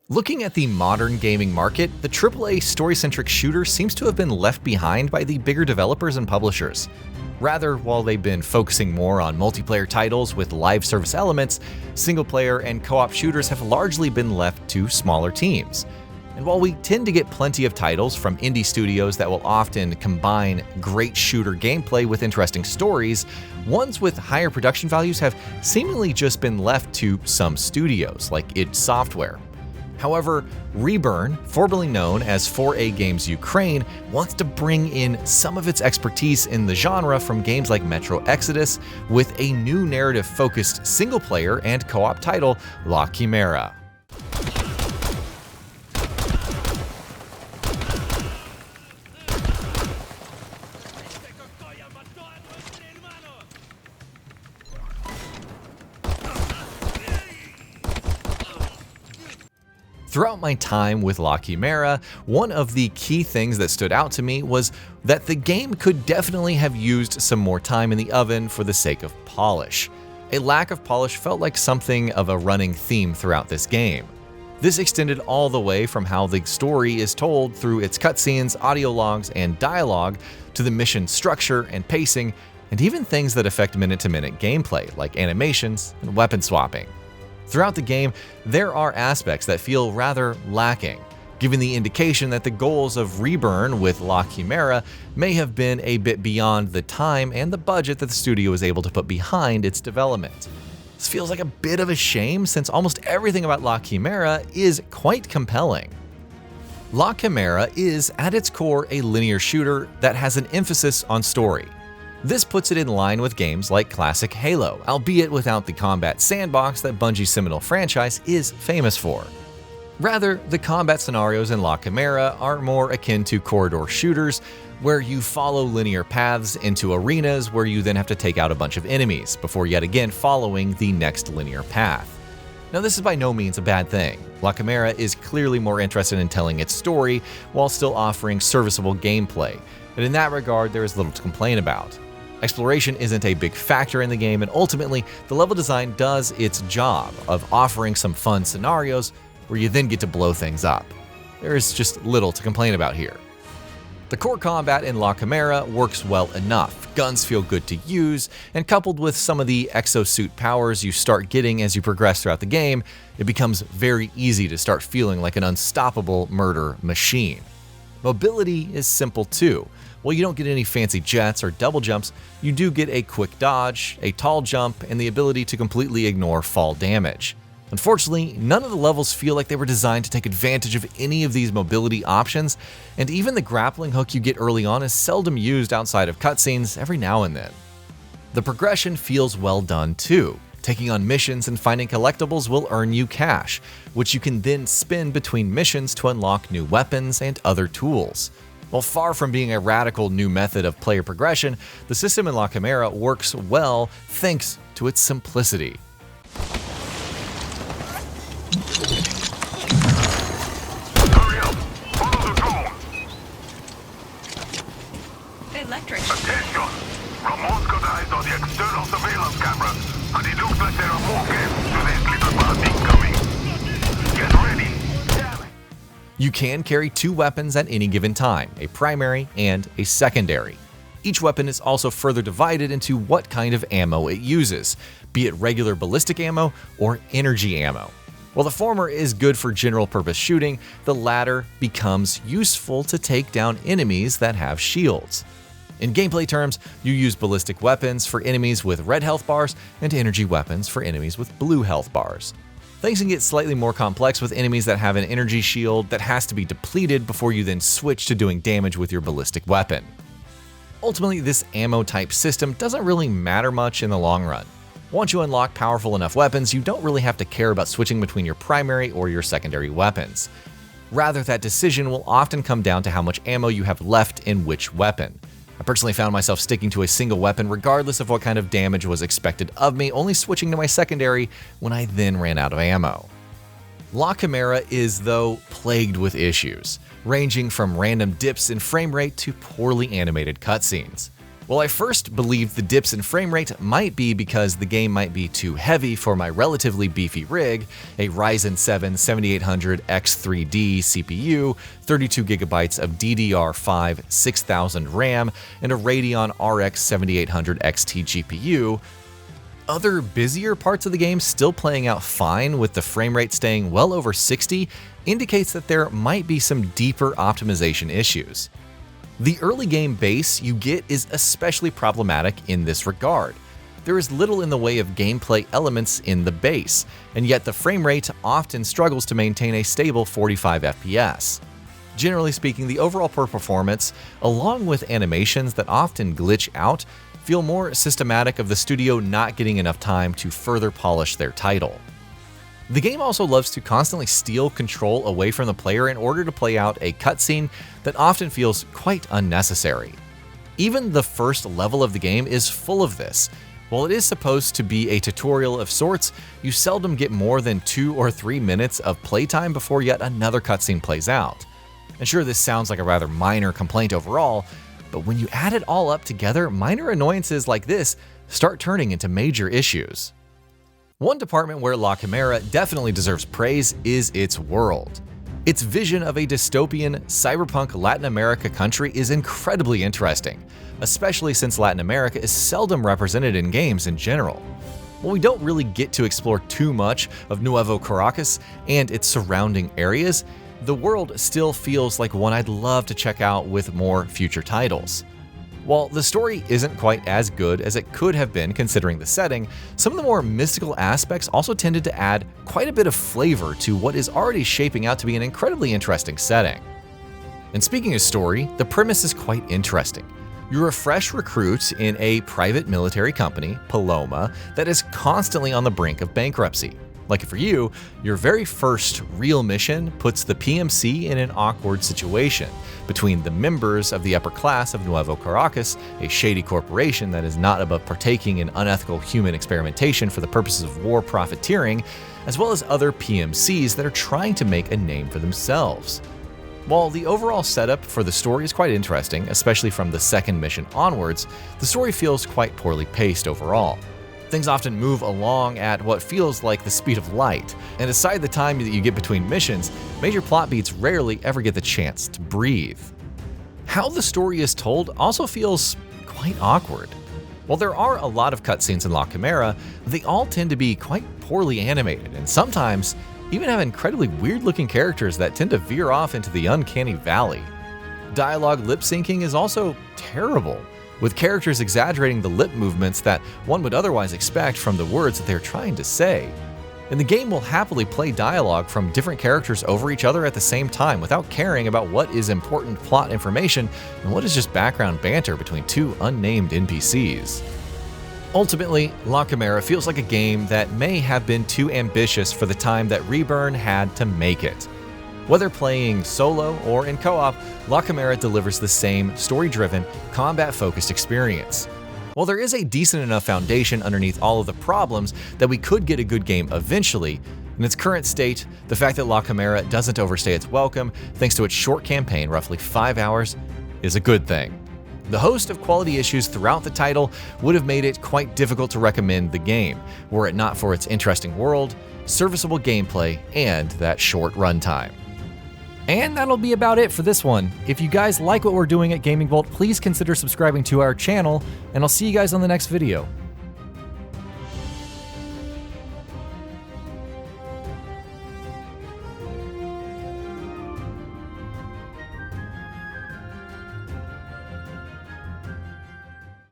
Looking at the modern gaming market, the AAA story-centric shooter seems to have been left behind by the bigger developers and publishers. Rather, while they've been focusing more on multiplayer titles with live service elements, single-player and co-op shooters have largely been left to smaller teams. And while we tend to get plenty of titles from indie studios that will often combine great shooter gameplay with interesting stories, ones with higher production values have seemingly just been left to some studios, like id Software. However, Reburn, formerly known as 4A Games Ukraine, wants to bring in some of its expertise in the genre from games like Metro Exodus with a new narrative-focused single-player and co-op title, La Quimera. Throughout my time with La Quimera, one of the key things that stood out to me was that the game could definitely have used some more time in the oven for the sake of polish. A lack of polish felt like something of a running theme throughout this game. This extended all the way from how the story is told through its cutscenes, audio logs, and dialogue, to the mission structure and pacing, and even things that affect minute-to-minute gameplay, like animations and weapon swapping. Throughout the game, there are aspects that feel rather lacking, giving the indication that the goals of Reburn with La Quimera may have been a bit beyond the time and the budget that the studio was able to put behind its development. This feels like a bit of a shame since almost everything about La Quimera is quite compelling. La Quimera is, at its core, a linear shooter that has an emphasis on story. This puts it in line with games like classic Halo, albeit without the combat sandbox that Bungie's seminal franchise is famous for. Rather, the combat scenarios in La Quimera are more akin to corridor shooters, where you follow linear paths into arenas where you then have to take out a bunch of enemies, before yet again following the next linear path. Now, this is by no means a bad thing. La Quimera is clearly more interested in telling its story while still offering serviceable gameplay, and in that regard, there is little to complain about. Exploration isn't a big factor in the game, and ultimately, the level design does its job of offering some fun scenarios where you then get to blow things up. There is just little to complain about here. The core combat in La Quimera works well enough, guns feel good to use, and coupled with some of the exosuit powers you start getting as you progress throughout the game, it becomes very easy to start feeling like an unstoppable murder machine. Mobility is simple too. While you don't get any fancy jets or double jumps, you do get a quick dodge, a tall jump, and the ability to completely ignore fall damage. Unfortunately, none of the levels feel like they were designed to take advantage of any of these mobility options, and even the grappling hook you get early on is seldom used outside of cutscenes every now and then. The progression feels well done too. Taking on missions and finding collectibles will earn you cash, which you can then spend between missions to unlock new weapons and other tools. While far from being a radical new method of player progression, the system in La Quimera works well thanks to its simplicity. Hurry up! Follow the drone! Electric. Attention! Ramon's got eyes on the external surveillance cameras, and it looks like there are more guests to this little party coming. Get ready! You can carry two weapons at any given time, a primary and a secondary. Each weapon is also further divided into what kind of ammo it uses, be it regular ballistic ammo or energy ammo. While the former is good for general-purpose shooting, the latter becomes useful to take down enemies that have shields. In gameplay terms, you use ballistic weapons for enemies with red health bars and energy weapons for enemies with blue health bars. Things can get slightly more complex with enemies that have an energy shield that has to be depleted before you then switch to doing damage with your ballistic weapon. Ultimately, this ammo type system doesn't really matter much in the long run. Once you unlock powerful enough weapons, you don't really have to care about switching between your primary or your secondary weapons. Rather, that decision will often come down to how much ammo you have left in which weapon. I personally found myself sticking to a single weapon regardless of what kind of damage was expected of me, only switching to my secondary when I then ran out of ammo. La Quimera is, though, plagued with issues, ranging from random dips in frame rate to poorly animated cutscenes. Well, I first believed the dips in frame rate might be because the game might be too heavy for my relatively beefy rig, a Ryzen 7 7800X3D CPU, 32GB of DDR5 6000 RAM, and a Radeon RX 7800 XT GPU. Other busier parts of the game still playing out fine with the frame rate staying well over 60 indicates that there might be some deeper optimization issues. The early game base you get is especially problematic in this regard. There is little in the way of gameplay elements in the base, and yet the frame rate often struggles to maintain a stable 45 FPS. Generally speaking, the overall performance, along with animations that often glitch out, feel more systematic of the studio not getting enough time to further polish their title. The game also loves to constantly steal control away from the player in order to play out a cutscene that often feels quite unnecessary. Even the first level of the game is full of this. While it is supposed to be a tutorial of sorts, you seldom get more than 2 or 3 minutes of playtime before yet another cutscene plays out. And sure, this sounds like a rather minor complaint overall, but when you add it all up together, minor annoyances like this start turning into major issues. One department where La Quimera definitely deserves praise is its world. Its vision of a dystopian, cyberpunk Latin America country is incredibly interesting, especially since Latin America is seldom represented in games in general. While we don't really get to explore too much of Nuevo Caracas and its surrounding areas, the world still feels like one I'd love to check out with more future titles. While the story isn't quite as good as it could have been considering the setting, some of the more mystical aspects also tended to add quite a bit of flavor to what is already shaping out to be an incredibly interesting setting. And speaking of story, the premise is quite interesting. You're a fresh recruit in a private military company, Paloma, that is constantly on the brink of bankruptcy. Lucky for you, your very first real mission puts the PMC in an awkward situation between the members of the upper class of Nuevo Caracas, a shady corporation that is not above partaking in unethical human experimentation for the purposes of war profiteering, as well as other PMCs that are trying to make a name for themselves. While the overall setup for the story is quite interesting, especially from the second mission onwards, the story feels quite poorly paced overall. Things often move along at what feels like the speed of light, and aside the time that you get between missions, major plot beats rarely ever get the chance to breathe. How the story is told also feels quite awkward. While there are a lot of cutscenes in La Quimera, they all tend to be quite poorly animated, and sometimes even have incredibly weird-looking characters that tend to veer off into the uncanny valley. Dialogue lip syncing is also terrible, with characters exaggerating the lip movements that one would otherwise expect from the words that they're trying to say. And the game will happily play dialogue from different characters over each other at the same time without caring about what is important plot information and what is just background banter between two unnamed NPCs. Ultimately, La Quimera feels like a game that may have been too ambitious for the time that Reburn had to make it. Whether playing solo or in co-op, La Quimera delivers the same story-driven, combat-focused experience. While there is a decent enough foundation underneath all of the problems that we could get a good game eventually, in its current state, the fact that La Quimera doesn't overstay its welcome, thanks to its short campaign, roughly 5 hours, is a good thing. The host of quality issues throughout the title would have made it quite difficult to recommend the game, were it not for its interesting world, serviceable gameplay, and that short runtime. And that'll be about it for this one. If you guys like what we're doing at GamingBolt, please consider subscribing to our channel, and I'll see you guys on the next video.